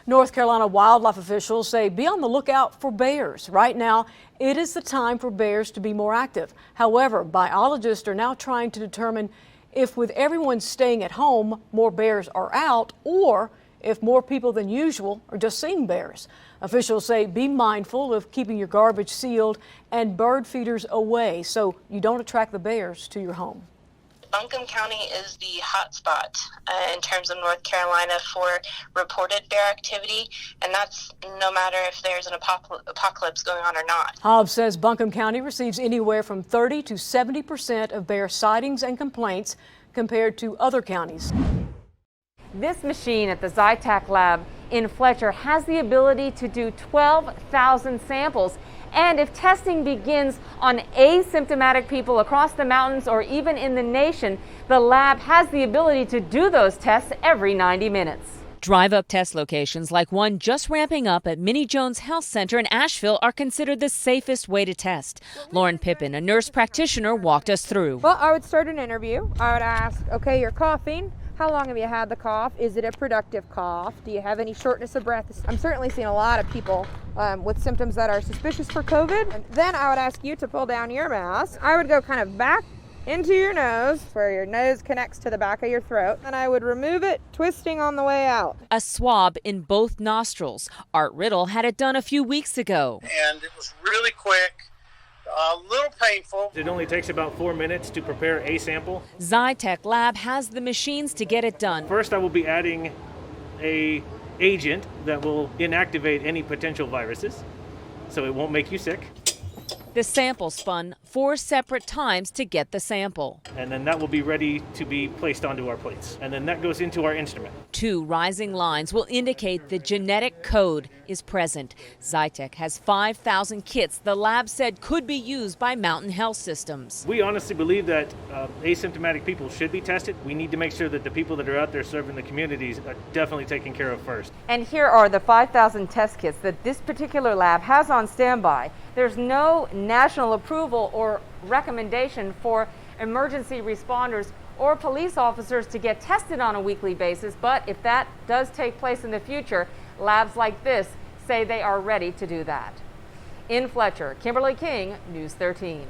North Carolina wildlife officials say be on the lookout for bears. Right now, it is the time for bears to be more active. However, biologists are now trying to determine if with everyone staying at home, more bears are out, or if more people than usual are just seeing bears. Officials say be mindful of keeping your garbage sealed and bird feeders away so you don't attract the bears to your home. Buncombe County is the hot spot in terms of North Carolina for reported bear activity, and that's no matter if there's an apocalypse going on or not. Hobbs says Buncombe County receives anywhere from 30 to 70% of bear sightings and complaints compared to other counties. This machine at the Zytac lab in Fletcher has the ability to do 12,000 samples. And if testing begins on asymptomatic people across the mountains or even in the nation, the lab has the ability to do those tests every 90 minutes. Drive-up test locations like one just ramping up at Minnie Jones Health Center in Asheville are considered the safest way to test. Lauren PIPPIN, a nurse practitioner, walked us through. Well, I would start an interview. I would ask, okay, you're coughing. How long have you had the cough? Is it a productive cough? Do you have any shortness of breath? I'm certainly seeing a lot of people with symptoms that are suspicious for COVID. And then I would ask you to pull down your mask. I would go kind of back into your nose, where your nose connects to the back of your throat, and I would remove it, twisting on the way out. A swab in both nostrils. Art Riddle had it done a few weeks ago. And it was really quick. A little painful. It only takes about 4 minutes to prepare a sample. Zytac Lab has the machines to get it done. First, I will be adding an agent that will inactivate any potential viruses, so it won't make you sick. The sample spun 4 separate times to get the sample. And then that will be ready to be placed onto our plates. And then that goes into our instrument. 2 rising lines will indicate the genetic code is present. Zytac has 5,000 kits the lab said could be used by mountain health systems. We honestly believe that asymptomatic people should be tested. We need to make sure that the people that are out there serving the communities are definitely taken care of first. And here are the 5,000 test kits that this particular lab has on standby. There's no national approval or recommendation for emergency responders or police officers to get tested on a weekly basis, but if that does take place in the future, labs like this say they are ready to do that. In Fletcher, Kimberly King, News 13.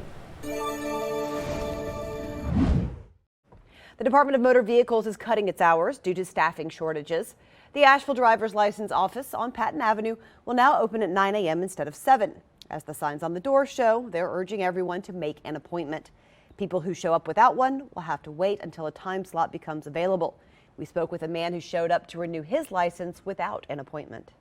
The Department of Motor Vehicles is cutting its hours due to staffing shortages. The Asheville Driver's License Office on Patton Avenue will now open at 9 a.m. instead of 7. As the signs on the door show, they're urging everyone to make an appointment. People who show up without one will have to wait until a time slot becomes available. We spoke with a man who showed up to renew his license without an appointment.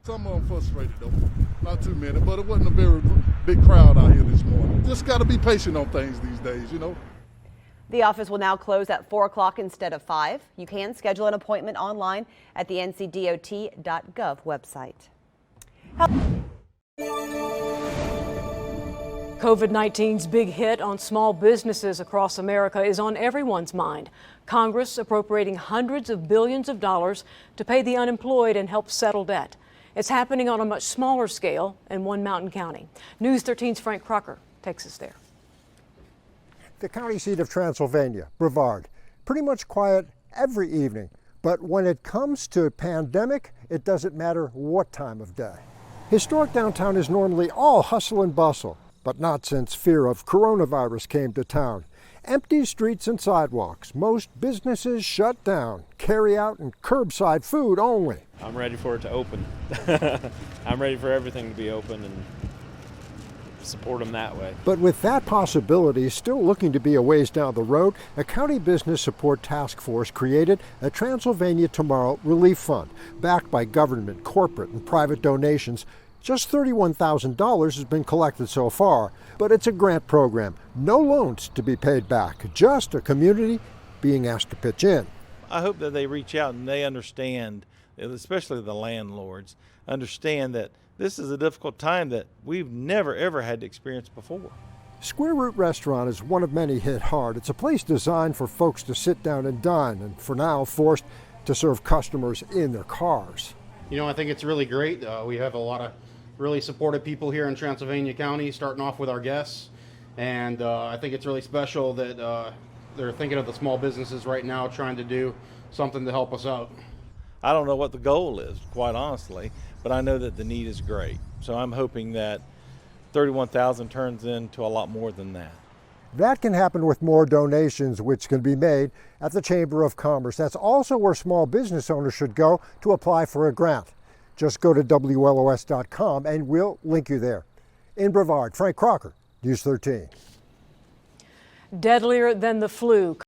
Some of them frustrated though, not too many, but it wasn't a very big crowd out here this morning. Just got to be patient on things these days, you know. The office will now close at 4 o'clock instead of 5. You can schedule an appointment online at the ncdot.gov website. COVID-19's big hit on small businesses across America is on everyone's mind. Congress appropriating hundreds of billions of dollars to pay the unemployed and help settle debt. It's happening on a much smaller scale in one mountain county. News 13's Frank Crocker takes us there. The county seat of Transylvania, BREVARD, pretty much quiet every evening. But when it comes to a pandemic, it doesn't matter what time of day. Historic downtown is normally all hustle and bustle, but not since fear of coronavirus came to town. Empty streets and sidewalks, most businesses shut down, carry out and curbside food only. I'm ready for it to open. I'm ready for everything to be open and support them that way. But with that possibility still looking to be a ways down the road, a county business support task force created a Transylvania Tomorrow Relief Fund, backed by government, corporate, and private donations. Just $31,000 has been collected so far, but it's a grant program. No loans to be paid back, just a community being asked to pitch in. I hope that they reach out and they understand, especially the landlords, understand that this is a difficult time that we've never ever had to experience before. Square Root Restaurant is one of many hit hard. It's a place designed for folks to sit down and dine, and for now forced to serve customers in their cars. You know, I think it's really great. We have a lot of really supportive people here in Transylvania County, starting off with our guests. And I think it's really special that they're thinking of the small businesses right now, trying to do something to help us out. I don't know what the goal is, quite honestly, but I know that the need is great. So I'm hoping that 31,000 turns into a lot more than that. That can happen with more donations, which can be made at the Chamber of Commerce. That's also where small business owners should go to apply for a grant. Just go to WLOS.com and we'll link you there. In Brevard, Frank Crocker, News 13. Deadlier than the flu.